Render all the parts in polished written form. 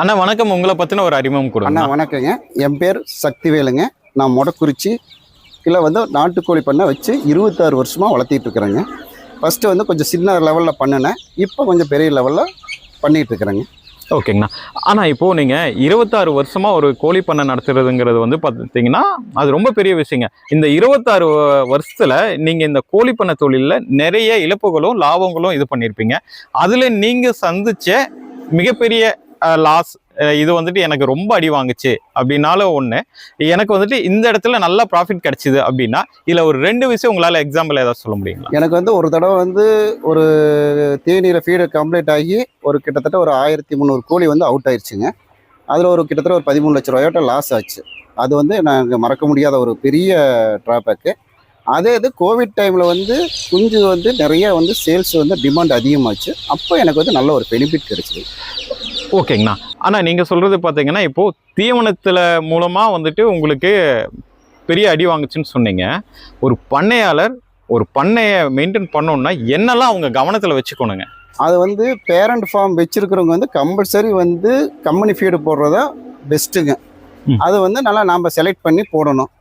அண்ணா வணக்கம். உங்களை பத்தின ஒரு அறிமுகம் கொடுங்க. அண்ணா வணக்கங்க. என் பேர் சக்திவேலுங்க. நான் மொடக்குறிச்சி வந்து நாட்டுக்கோழி பண்ணை வச்சு 26 வருஷமாக வளர்த்திட்டு இருக்கிறேங்க. ஃபஸ்ட்டு வந்து கொஞ்சம் சின்ன லெவலில் பண்ணினேன். இப்போ கொஞ்சம் பெரிய லெவலில் பண்ணிகிட்டு இருக்கிறேங்க. ஓகேங்கண்ணா. ஆனால் இப்போது நீங்கள் 26 வருஷமாக ஒரு கோழி பண்ணை நடத்துறதுங்கிறது வந்து பார்த்தீங்கன்னா அது ரொம்ப பெரிய விஷயங்க. இந்த 26 வருஷத்தில் நீங்கள் இந்த கோழி பண்ணை தொழிலில் நிறைய இழப்புகளும் லாபங்களும் இது பண்ணியிருப்பீங்க. அதில் நீங்கள் சந்திச்ச மிகப்பெரிய லாஸ் இது வந்துட்டு எனக்கு ரொம்ப அடி வாங்குச்சு அப்படின்னாலும் ஒன்று, எனக்கு வந்துட்டு இந்த இடத்துல நல்லா ப்ராஃபிட் கிடைச்சிது அப்படின்னா இதில் ஒரு 2 விஷயம் உங்களால் எக்ஸாம்பிள் ஏதாவது சொல்ல முடியுங்களா? எனக்கு வந்து ஒரு தடவை வந்து ஒரு தேனீரை ஃபீடு கம்ப்ளீட் ஆகி ஒரு கிட்டத்தட்ட ஒரு 1300 கோழி வந்து அவுட் ஆயிடுச்சுங்க. அதில் ஒரு கிட்டத்தட்ட ஒரு 13 லட்ச ரூபாயோட்ட லாஸ் ஆச்சு. அது வந்து நாங்கள் மறக்க முடியாத ஒரு பெரிய ட்ராபேக்கு. அதே இது கோவிட் டைமில் வந்து குஞ்சு வந்து நிறைய வந்து சேல்ஸ் வந்து டிமாண்ட் அதிகமாச்சு. அப்போ எனக்கு வந்து நல்ல ஒரு பெனிஃபிட் கிடைச்சிது. ஓகேங்கண்ணா. ஆனால் நீங்கள் சொல்கிறது பார்த்தீங்கன்னா இப்போது தீவனத்தில் மூலமாக வந்துட்டு உங்களுக்கு பெரிய அடி வாங்குச்சுன்னு சொன்னீங்க. ஒரு பண்ணையாளர் ஒரு பண்ணையை மெயின்டைன் பண்ணணுன்னா என்னெல்லாம் அவங்க கவனத்தில் வச்சுக்கணுங்க? அது வந்து பேரண்ட் ஃபார்ம் வச்சுருக்கிறவங்க வந்து கம்பல்சரி வந்து கம்பெனி ஃபீடு போடுறதா பெஸ்ட்டுங்க. அது வந்து நல்லா நாம் செலக்ட் பண்ணி போடணும்.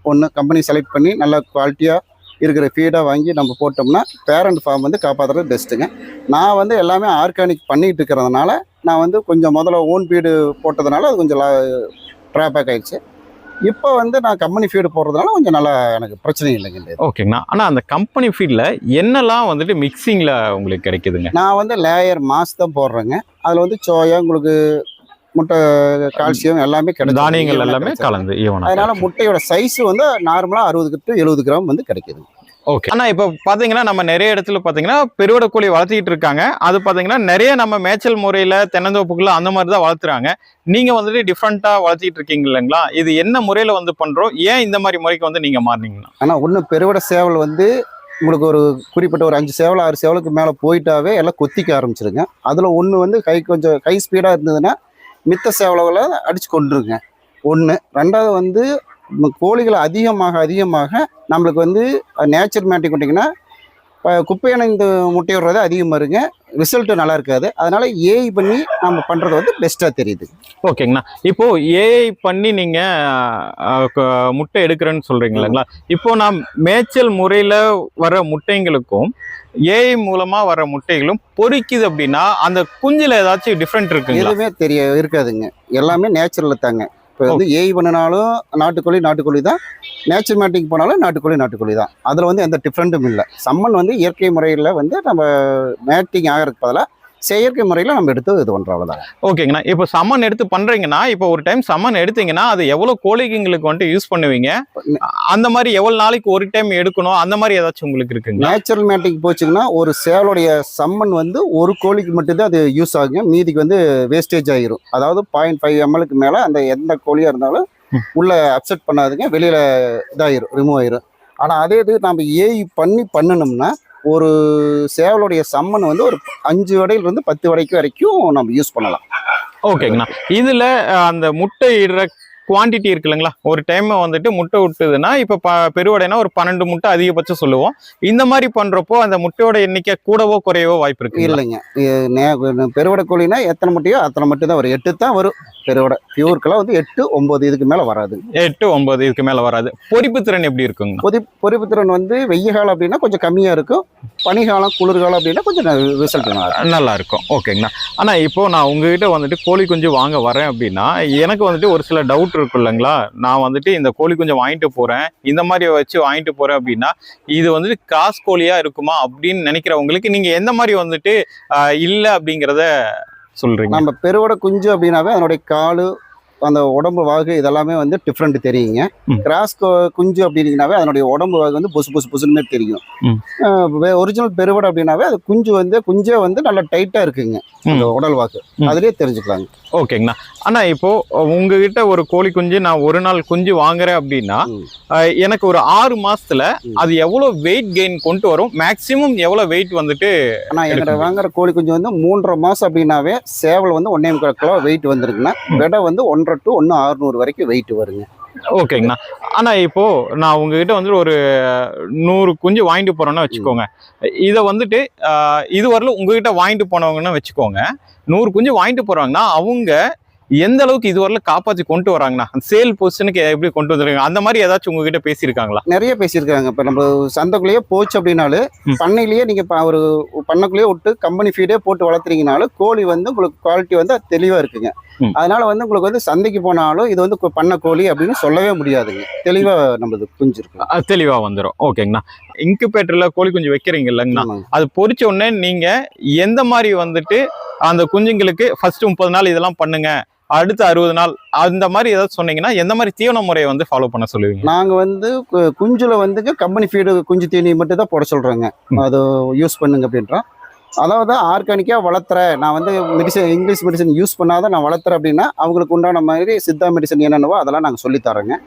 ஒன்று கம்பெனி செலக்ட் பண்ணி நல்லா குவாலிட்டியாக இருக்கிற ஃபீடாக வாங்கி நம்ம போட்டோம்னா பேரண்ட் ஃபார்ம் வந்து காப்பாற்றுறது பெஸ்ட்டுங்க. நான் வந்து எல்லாமே ஆர்கானிக் பண்ணிகிட்டு இருக்கிறதுனால நான் வந்து கொஞ்சம் முதல்ல ஓன் ஃபீடு போட்டதுனால அது கொஞ்சம் ட்ராபேக் ஆகிடுச்சு. இப்போ வந்து நான் கம்பெனி ஃபீடு போடுறதுனால கொஞ்சம் நல்லா எனக்கு பிரச்சனை இல்லைங்க. ஓகேங்கண்ணா. ஆனால் அந்த கம்பெனி ஃபீடில் என்னெல்லாம் வந்துட்டு மிக்சிங்கில் உங்களுக்கு கிடைக்குதுங்க? நான் வந்து லேயர் மாஸ் தான் போடுறேங்க. அதில் வந்து சோயா உங்களுக்கு முட்டை கால்சியம் எல்லாமே கிடைக்கும். தானியங்கள் எல்லாமே கலந்து அதனால முட்டையோட சைஸ் வந்து நார்மலாக 60 to 70 கிராம் வந்து கிடைக்குது. ஓகே. ஆனால் இப்போ பார்த்தீங்கன்னா நம்ம நிறைய இடத்துல பார்த்தீங்கன்னா பெருவடை கோழி வளர்த்திட்டு இருக்காங்க. அது பார்த்தீங்கன்னா நிறைய நம்ம மேய்ச்சல் முறையில் தென்னந்தோப்புக்குள்ள அந்த மாதிரி தான் வளர்த்துறாங்க. நீங்கள் வந்துட்டு டிஃப்ரெண்ட்டாக வளர்த்திட்டு இருக்கீங்க இல்லைங்களா? இது என்ன முறையில் வந்து பண்ணுறோம்? ஏன் இந்த மாதிரி முறைக்கு வந்து நீங்கள் மாறினீங்கன்னா? ஆனால் ஒன்று பெருவடை சேவல் வந்து உங்களுக்கு ஒரு குறிப்பிட்ட ஒரு 5 சேவல் 6 சேவலுக்கு மேலே போயிட்டாவே எல்லாம் கொத்திக்க ஆரம்பிச்சிருங்க. அதில் ஒன்று வந்து கொஞ்சம் கை ஸ்பீடாக இருந்ததுன்னா மித்த சேவல்களை அடித்து கொண்டுருங்க. ஒன்று. ரெண்டாவது வந்து கோழிகள் அதிகமாக நம்மளுக்கு வந்து நேச்சர் மேட்டிக் கொண்டிங்கன்னா குப்பையான இந்த முட்டை விடுறது அதிகமாக இருங்க. ரிசல்ட்டு நல்லா இருக்காது. அதனால் ஏஐ பண்ணி நம்ம பண்ணுறது வந்து பெஸ்ட்டாக தெரியுது. ஓகேங்கண்ணா. இப்போது ஏஐ பண்ணி நீங்கள் முட்டை எடுக்கிறேன்னு சொல்கிறீங்க இல்லைங்களா? இப்போது நான் மேய்ச்சல் முறையில் வர முட்டைங்களுக்கும் ஏஐ மூலமாக வர முட்டைகளும் பொறிக்குது அப்படின்னா அந்த குஞ்சில் ஏதாச்சும் டிஃப்ரெண்ட் இருக்குங்க? எதுவுமே இருக்காதுங்க. எல்லாமே நேச்சுரலில் தாங்க. இப்போ வந்து ஏஐ பண்ணினாலும் நாட்டுக்கோழி தான், நேச்சர் மேட்டிங் போனாலும் நாட்டுக்கோழி தான். அதில் வந்து எந்த டிஃப்ரெண்ட்டும் இல்லை. சம்மன் வந்து இயற்கை முறையில் வந்து நம்ம மேட்டிங் ஆகிறதுக்கு பதிலாக செயற்கை முறையில் நம்ம எடுத்து இது பண்ணுறோம். அவ்வளோதான். ஓகேங்கண்ணா. இப்போ சம்மன் எடுத்து பண்ணுறீங்கன்னா இப்போ ஒரு டைம் சம்மன் எடுத்தீங்கன்னா அது எவ்வளோ கோழிங்களுக்கு வந்துட்டு யூஸ் பண்ணுவீங்க? அந்த மாதிரி எவ்வளோ நாளைக்கு ஒரு டைம் எடுக்கணும் அந்த மாதிரி ஏதாச்சும் உங்களுக்கு இருக்குங்க? நேச்சுரல் மேட்டிங் போச்சுங்கன்னா ஒரு சேவலுடைய சம்மன் வந்து ஒரு கோழிக்கு மட்டும்தான் அது யூஸ் ஆகுங்க. மீதிக்கு வந்து வேஸ்டேஜ் ஆகிரும். அதாவது 0.5 ml மேலே அந்த எந்த கோழியாக இருந்தாலும் உள்ளே அப்செட் பண்ணாதுங்க. வெளியில் இதாகிரும், ரிமூவ் ஆகிரும். ஆனால் அதே இது நம்ம ஏஐ பண்ணணும்னா ஒரு சேவலுடைய சம்மன் வந்து ஒரு 5 வடையிலிருந்து 10 வரைக்கும் நம்ம யூஸ் பண்ணலாம். ஓகேங்கண்ணா. இதில் அந்த முட்டை இடுற குவான்டிட்டி இருக்கு இல்லைங்களா? ஒரு டைம் வந்துட்டு முட்டை விட்டுதுன்னா இப்போ பெருவடைனா ஒரு 12 முட்டை அதிகபட்சம் சொல்லுவோம். இந்த மாதிரி பண்ணுறப்போ அந்த முட்டையோட எண்ணிக்கை கூடவோ குறையவோ வாய்ப்பு இருக்கு இல்லைங்க? பெருவடை கோழினா எத்தனை முட்டையோ அத்தனை மட்டும் தான் வரும். 8 தான் வரும். பெருவடை பியூருக்கெல்லாம் வந்து 8, 9 இதுக்கு மேலே வராது. 8, 9 இதுக்கு மேலே வராது. பொறிப்பு திறன் எப்படி இருக்குங்க? பொறிப்பு திறன் வந்து வெய்ய காலம் அப்படின்னா கொஞ்சம் கம்மியாக இருக்கும். பனிகாலம் குளிர்காலம் அப்படின்னா கொஞ்சம் ரிசல்ட் நல்லா இருக்கும். ஓகேங்கண்ணா. ஆனால் இப்போ நான் உங்ககிட்ட வந்துட்டு கோழி குஞ்சு வாங்க வரேன் அப்படின்னா எனக்கு வந்துட்டு ஒரு சில டவுட் இருக்கும் இல்லைங்களா? நான் வந்துட்டு இந்த கோழி குஞ்சு வாங்கிட்டு போகிறேன், இந்த மாதிரி வச்சு வாங்கிட்டு போகிறேன் அப்படின்னா இது வந்துட்டு கிராஸ் கோழியாக இருக்குமா அப்படின்னு நினைக்கிறவங்களுக்கு நீங்கள் எந்த மாதிரி வந்துட்டு இல்லை அப்படிங்கிறத சொல்கிறீங்க? நம்ம பெருவடை குஞ்சு அப்படின்னாவே அதனுடைய காலு அந்த உடம்பு வாகு இதெல்லாமே வந்து டிஃப்ரெண்ட் தெரியுங்க. கிராஸ் குஞ்சு அப்படின்னாவே அதனுடைய உடம்பு வாகு வந்து புசுன்னு தெரியும். ஒரிஜினல் பெருவடை அப்படின்னாவே அது குஞ்சே வந்து நல்லா டைட்டா இருக்குங்க. அந்த உடல் வாக்கு அதுலயே தெரிஞ்சுக்கலாங்க. ஓகேங்கண்ணா. ஆனால் இப்போ உங்ககிட்ட ஒரு கோழி குஞ்சு நான் ஒரு நாள் குஞ்சு வாங்குறேன் அப்படின்னா எனக்கு ஒரு 6 மாசத்துல அது எவ்வளவு வெயிட் கெயின் கொண்டு வரும்? மேக்சிமம் எவ்வளவு வெயிட் வந்துட்டு? ஆனால் எங்கிட்ட வாங்குற கோழி குஞ்சு வந்து 3.5 மாசம் அப்படின்னாவே சேவல் வந்து 1.25 கிலோ வெயிட் வந்துருக்குன்னா விடை வந்து 1.5 to 1.600 வரைக்கும் வெயிட் வருங்க. ஓகேங்கண்ணா. ஆனா இப்போ நான் உங்ககிட்ட வந்து ஒரு 100 குஞ்சு வாங்கிட்டு போறேன்னு வச்சுக்கோங்க. இதை வந்துட்டு இதுவரையிலும் உங்ககிட்ட வாங்கிட்டு போனவங்கன்னு வச்சுக்கோங்க. 100 குஞ்சு வாங்கிட்டு போறாங்கன்னா அவங்க எந்த அளவுக்கு இதுவரையில காப்பாற்றி கொண்டு வராங்கண்ணா? சேல் பொசிஷனுக்கு எப்படி கொண்டு வந்துருக்காங்க? அந்த மாதிரி ஏதாச்சும் உங்ககிட்ட பேசியிருக்காங்களா? நிறைய பேசியிருக்காங்க. இப்போ நம்ம சந்தைக்குள்ளேயே போச்சு அப்படின்னாலும் பண்ணையிலேயே நீங்கள் ஒரு பண்ணைக்குள்ளேயே விட்டு கம்பெனி ஃபீடே போட்டு வளர்த்துறீங்கனாலும் கோழி வந்து உங்களுக்கு குவாலிட்டி வந்து தெளிவாக இருக்குங்க. அதனால வந்து உங்களுக்கு வந்து சந்தைக்கு போனாலும் இது வந்து பண்ண கோழி அப்படின்னு சொல்லவே முடியாதுங்க. தெளிவாக நம்மளது குஞ்சு இருக்கு, தெளிவா வந்துடும். ஓகேங்கண்ணா. இன்குபேட்டர்ல கோழி குஞ்சு வைக்கிறீங்க இல்லைங்கண்ணா, அது பொரிச்ச உடனே நீங்க எந்த மாதிரி வந்துட்டு அந்த குஞ்சுங்களுக்கு ஃபர்ஸ்ட் 30 நாள் இதெல்லாம் பண்ணுங்க, அடுத்து 60 நாள் அந்த மாதிரி ஏதாவது சொன்னீங்கன்னா எந்த மாதிரி தீவன முறையை வந்து ஃபாலோ பண்ண சொல்லுவீங்க? நாங்க வந்து குஞ்சுல வந்து கம்பெனி ஃபீடு குஞ்சு தீனி மட்டும் தான் போட சொல்றோங்க. அது யூஸ் பண்ணுங்க அப்படின்றோம். அதாவது ஆர்கானிக்காக வளர்த்துறேன் நான் வந்து இங்கிலீஷ் மெடிசன் யூஸ் பண்ணாதான் நான் வளர்த்துறேன் அப்படின்னா அவங்களுக்கு உண்டான மாதிரி சித்தா மெடிசன் என்னென்னவோ அதெல்லாம் நாங்கள் சொல்லித்தரோங்க.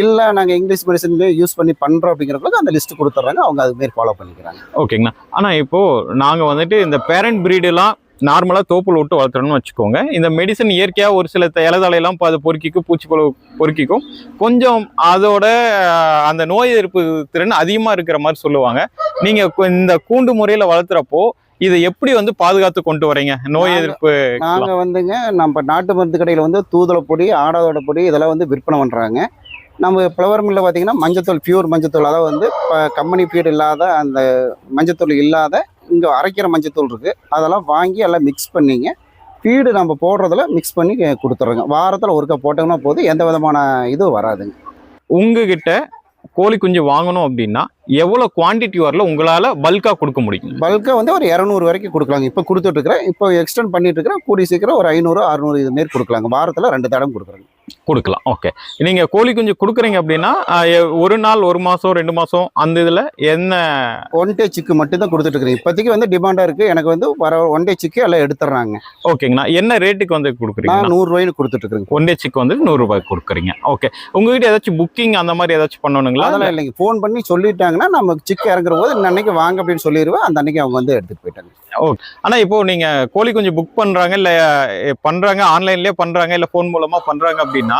இல்லை நாங்கள் இங்கிலீஷ் மெடிசன் யூஸ் பண்ணி பண்ணுறோம் அப்படிங்கிறதுக்கு அந்த லிஸ்ட் கொடுத்துட்றாங்க, அவங்க அதுமாரி ஃபாலோ பண்ணிக்கிறாங்க. ஓகேங்கண்ணா. ஆனால் இப்போது நாங்கள் வந்துட்டு இந்த பேரண்ட் ப்ரீடெல்லாம் நார்மலாக தோப்புல விட்டு வளர்த்துறோம்னு வச்சுக்கோங்க. இந்த மெடிசன் இயற்கையாக ஒரு சில இலதலையெல்லாம் அது பொறுக்கிக்கும், பூச்சிப்புழு பொறுக்கிக்கும், கொஞ்சம் அதோட அந்த நோய் எதிர்ப்பு திறன் அதிகமாக இருக்கிற மாதிரி சொல்லுவாங்க. நீங்கள் இந்த கூண்டு முறையில் வளர்த்துறப்போ இதை எப்படி வந்து பாதுகாத்து கொண்டு வரீங்க நோய் எதிர்ப்பு? நாங்கள் வந்துங்க நம்ம நாட்டு மருந்து கடையில் வந்து தூதுளை பொடி, ஆடாதோட பொடி இதெல்லாம் வந்து விற்பனை பண்ணுறாங்க. நம்ம ஃப்ளவர் மில்லில் பார்த்தீங்கன்னா மஞ்சத்தூள், பியூர் மஞ்சத்தூள், அதாவது வந்து இப்போ கம்பெனி ஃபீடு இல்லாத அந்த மஞ்சத்தூள் இல்லாத இங்கே அரைக்கிற மஞ்சத்தூள் இருக்குது, அதெல்லாம் வாங்கி எல்லாம் மிக்ஸ் பண்ணிங்க ஃபீடு நம்ம போடுறதுல மிக்ஸ் பண்ணி கொடுத்துட்றோங்க. வாரத்தில் ஒருக்கா போட்டோம்னா போதும், எந்த விதமான இதுவும் வராதுங்க. உங்ககிட்ட கோழி குஞ்சு வாங்கணும் அப்படின்னா எவ்வளோ குவான்டிட்டி வரல உங்களால் பல்காக கொடுக்க முடியும்? பல்காக வந்து ஒரு 200 வரைக்கும் கொடுக்கலாங்க. இப்போ கொடுத்துட்ருக்குறேன், இப்போ எக்ஸ்டெண்ட் பண்ணிட்டு இருக்கிறேன். கூடி சீக்கிரம் ஒரு 500 600 இதுமாரி கொடுக்கலாங்க. வாரத்தில் 2 தடவை கொடுக்குறாங்க, கொடுக்கலாம். ஓகே. நீங்கள் கோழி குஞ்சு கொடுக்குறீங்க அப்படின்னா ஒரு நாள், 1 மாதம், 2 மாதம் அந்த இதில் என்ன? 1 டே சிக்கு மட்டும் தான் கொடுத்துட்ருக்குறேன். இப்போதைக்கு வந்து டிமாண்டாக இருக்குது. எனக்கு வந்து வர 1 டே சிக்கு எல்லாம் எடுத்துடுறாங்க. ஓகேங்கண்ணா. என்ன ரேட்டுக்கு வந்து கொடுக்குறீங்க? 100 ரூபாய்க்கு கொடுத்துட்ருக்குறேங்க. 1 டே சிக்கு வந்து 100 ரூபாய்க்கு கொடுக்குறீங்க. ஓகே. உங்ககிட்ட ஏதாச்சும் புக்கிங் அந்த மாதிரி ஏதாச்சும் பண்ணணுங்களா? அதெல்லாம் இல்லைங்க. ஃபோன் பண்ணி சொல்லிட்டாங்கன்னா நம்ம சிக்கு இறங்குற போது அன்னைக்கு வாங்க அப்படின்னு சொல்லிடுவேன். அந்த அன்னைக்கு அவங்க வந்து எடுத்துகிட்டு போயிட்டாங்க. ஓகே. ஆனால் இப்போ நீங்கள் கோழி குஞ்சு புக் பண்ணுறாங்க, இல்லை பண்ணுறாங்க, ஆன்லைன்லேயே பண்ணுறாங்க, இல்லை ஃபோன் மூலமாக பண்ணுறாங்க அப்படின்னா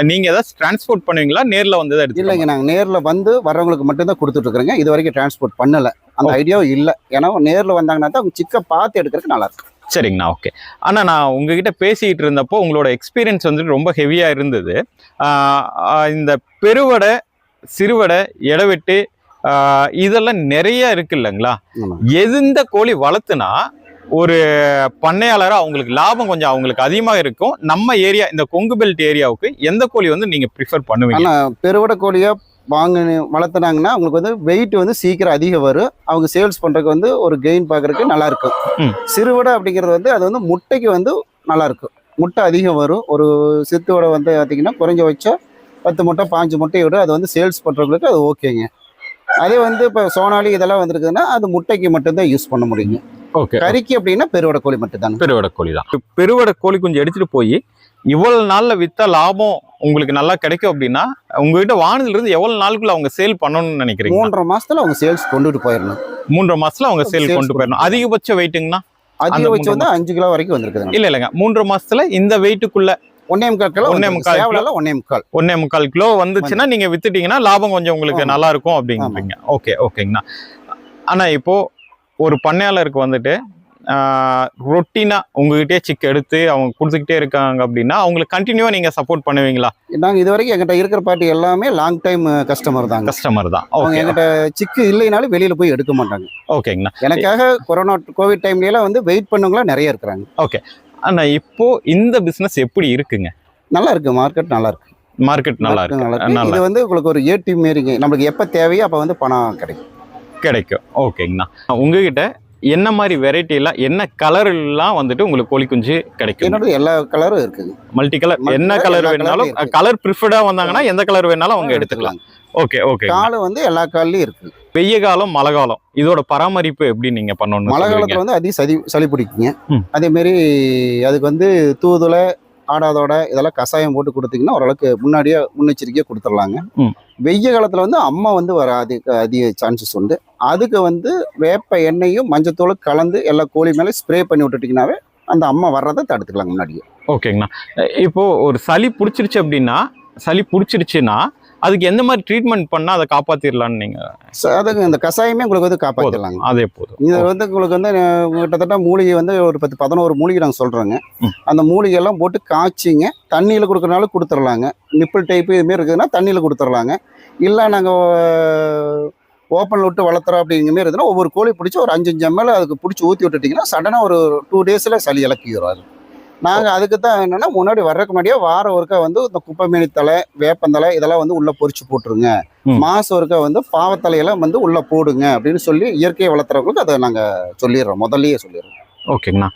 நீங்கள் ஏதாச்சும் டிரான்ஸ்போர்ட் பண்ணுவீங்களா? நேரில் வந்து தான்? இல்லைங்க, நாங்கள் நேரில் வந்து வர்றவங்களுக்கு மட்டும்தான் கொடுத்துட்ருக்குறேங்க. இது வரைக்கும் டிரான்ஸ்போர்ட் பண்ணலை, அந்த ஐடியாவும் இல்லை. ஏன்னா நேரில் வந்தாங்கன்னா தான் அவங்க சிக்கை பார்த்து எடுக்கிறதுக்கு நல்லாயிருக்கும். சரிங்கண்ணா. ஓகே. ஆனால் நான் உங்ககிட்ட பேசிக்கிட்டு இருந்தப்போ உங்களோட எக்ஸ்பீரியன்ஸ் வந்துட்டு ரொம்ப ஹெவியாக இருந்தது. இந்த பெருவடை, சிறுவடை, எடவெட்டு இதெல்லாம் நிறைய இருக்கு இல்லைங்களா? எந்த கோழி வளர்த்துனா ஒரு பண்ணையாளராக அவங்களுக்கு லாபம் கொஞ்சம் அவங்களுக்கு அதிகமாக இருக்கும்? நம்ம ஏரியா இந்த கொங்கு பெல்ட் ஏரியாவுக்கு எந்த கோழி வந்து நீங்கள் ப்ரிஃபர் பண்ணுவீங்க? ஆனால் பெருவடை கோழியாக வளர்த்துனாங்கன்னா அவங்களுக்கு வந்து வெயிட் வந்து சீக்கிரம் அதிகம் வரும். அவங்க சேல்ஸ் பண்ணுறதுக்கு வந்து ஒரு கெயின் பார்க்குறதுக்கு நல்லாயிருக்கும். சிறுவடை அப்படிங்கிறது வந்து அது வந்து முட்டைக்கு வந்து நல்லாயிருக்கும். முட்டை அதிகம் வரும். ஒரு சித்துவடை வந்து பார்த்திங்கன்னா குறைஞ்ச வச்சா 10 முட்டை 5 முட்டையை விட அது வந்து சேல்ஸ் பண்ணுறவங்களுக்கு அது ஓகேங்க. அதே வந்து இப்போ சோனாலி இதெல்லாம் வந்துருக்குதுன்னா அது முட்டைக்கு மட்டும்தான் யூஸ் பண்ண முடியுங்க. ஓகே. கறிக்கு அப்படின்னா பெருவடை கோழி மட்டும் தான். பெருவடை கோழி தான். பெருவடை கோழி கொஞ்சம் எடுத்துட்டு போய் இவ்வளவு நாள்ல வித்தா லாபம் உங்களுக்கு நல்லா கிடைக்கும் அப்படின்னா உங்ககிட்ட வானதுல இருந்து எவ்வளவு நாளுக்குள்ள அவங்க சேல் பண்ணணும்னு நினைக்கிறீங்க? 3.5 மாசத்துல அவங்க சேல்ஸ் கொண்டுட்டு போயிடணும். 3.5 மாசத்துல அவங்க சேல் கொண்டு போயிடணும். அதிகபட்ச வெயிட்டுங்கண்ணா? அதிகபட்சம் வந்து 5 கிலோ வரைக்கும் வந்திருக்குது. இல்லைங்க, 3.5 மாசத்துல இந்த வெயிட்டுக்குள்ள 1.25 கிலோ, 1.25 கிலோ வந்துச்சுன்னா நீங்க வித்துட்டீங்கன்னா லாபம் கொஞ்சம் உங்களுக்கு நல்லா இருக்கும் அப்படிங்கிறீங்க. ஓகே. ஓகேங்கண்ணா. ஆனா இப்போ ஒரு பண்ணையாளருக்கு வந்துட்டு ரொட்டீனா உங்ககிட்டே சிக் எடுத்து அவங்க கொடுத்துக்கிட்டே இருக்காங்க அப்படின்னா அவங்களுக்கு கண்டினியூவா நீங்க சப்போர்ட் பண்ணுவீங்களா? நாங்க இது வரைக்கும் எங்கிட்ட இருக்கிற பார்ட்டி எல்லாமே லாங் டைம் கஸ்டமர் தான். ஓகே. எங்கிட்ட சிக்கு இல்லைனாலும் வெளியில போய் எடுக்க மாட்டாங்க. ஓகேங்கண்ணா. எனக்காக கோவிட் டைம்ல எல்லாம் வந்து வெயிட் பண்ணவங்களா நிறைய இருக்கிறாங்க. ஓகே. ஆனா இப்போ இந்த பிசினஸ் எப்படி இருக்குங்க? நல்லா இருக்கு. மார்க்கெட் நல்லா இருக்கு. நல்லா இருக்கு. இது வந்து உங்களுக்கு ஒரு ஏடிஎம் மாரிங்க. நம்மளுக்கு எப்ப தேவையோ அப்ப வந்து பணம் கிடைக்கும். ஓகேங்கண்ணா. உங்ககிட்ட என்ன மாதிரி வெரைட்டி எல்லாம், என்ன கலர் எல்லாம் வந்துட்டு உங்களுக்கு கோழி குஞ்சு கிடைக்கும்? என்னோட எல்லா கலரும் இருக்குங்க. மல்டி கலர், என்ன கலர் வேணாலும், கலர் ப்ரிஃபர்டா வந்தாங்கன்னா எந்த கலர் வேணாலும் அவங்க எடுத்துக்கலாம். ஓகே. காலம் வந்து எல்லா காலையும் இருக்கு. வெய்ய காலம், மழை காலம், இதோட பராமரிப்பு எப்படி நீங்க பண்ணணும்? மழை காலத்துல வந்து அதிக சளி பிடிக்குங்க. அதே மாதிரி அதுக்கு வந்து தூதுளை, ஆடாதோட இதெல்லாம் கஷாயம் போட்டு கொடுத்தீங்கன்னா ஓரளவுக்கு முன்னாடியே முன்னெச்சரிக்கையா கொடுத்துடலாங்க. வெய்ய காலத்துல வந்து அம்மா வந்து வர அதிக சான்சஸ் உண்டு. அதுக்கு வந்து வேப்ப எண்ணெயும் மஞ்சத்தூளும் கலந்து எல்லா கோழி மேலே ஸ்ப்ரே பண்ணி விட்டுட்டீங்கன்னாவே அந்த அம்மா வர்றதை தடுத்துக்கலாங்க முன்னாடியே. ஓகேங்கண்ணா. இப்போ ஒரு சளி பிடிச்சிருச்சுன்னா அதுக்கு எந்த மாதிரி ட்ரீட்மெண்ட் பண்ணா அதை காப்பாத்திரலாம்னு நீங்க? அதுக்கு இந்த கஷாயமே உங்களுக்கு வந்து காப்பாற்றலாங்க. அதே போதும். இது வந்து உங்களுக்கு வந்து கிட்டத்தட்ட மூலிகை வந்து ஒரு 10-11 மூலிகை நாங்கள் சொல்கிறோங்க. அந்த மூலிகையெல்லாம் போட்டு காய்ச்சிங்க, தண்ணியில் கொடுக்குறனால கொடுத்துடலாங்க. நிப்பிள் டைப்பு இதுமாரி இருக்குதுன்னா தண்ணியில் கொடுத்துடலாங்க. இல்லை நாங்கள் ஓப்பனில் விட்டு வளர்த்துறோம் அப்படிங்கிற மாரி இருக்குதுன்னா ஒவ்வொரு கோழி பிடிச்சி ஒரு 5 ml அதுக்கு பிடிச்சி ஊற்றி விட்டுட்டிங்கன்னா சடனாக ஒரு 2 daysல சளி இலக்கிடும். அது நாங்கள் அதுக்கு தான் என்னென்னா முன்னாடி வர்றதுக்கு முன்னாடியே வாரம் ஒருக்கா வந்து இந்த குப்பைமேனி தலை, வேப்பந்தலை இதெல்லாம் வந்து உள்ளே பொறிச்சு போட்டுருங்க. மாதம் ஒருக்கா வந்து பாவத்தலையெல்லாம் வந்து உள்ளே போடுங்க அப்படின்னு சொல்லி இயற்கையை வளர்த்துறவங்களுக்கு அதை நாங்கள் சொல்லிடுறோம், முதல்லயே சொல்லிடுறோம். ஓகேங்கண்ணா.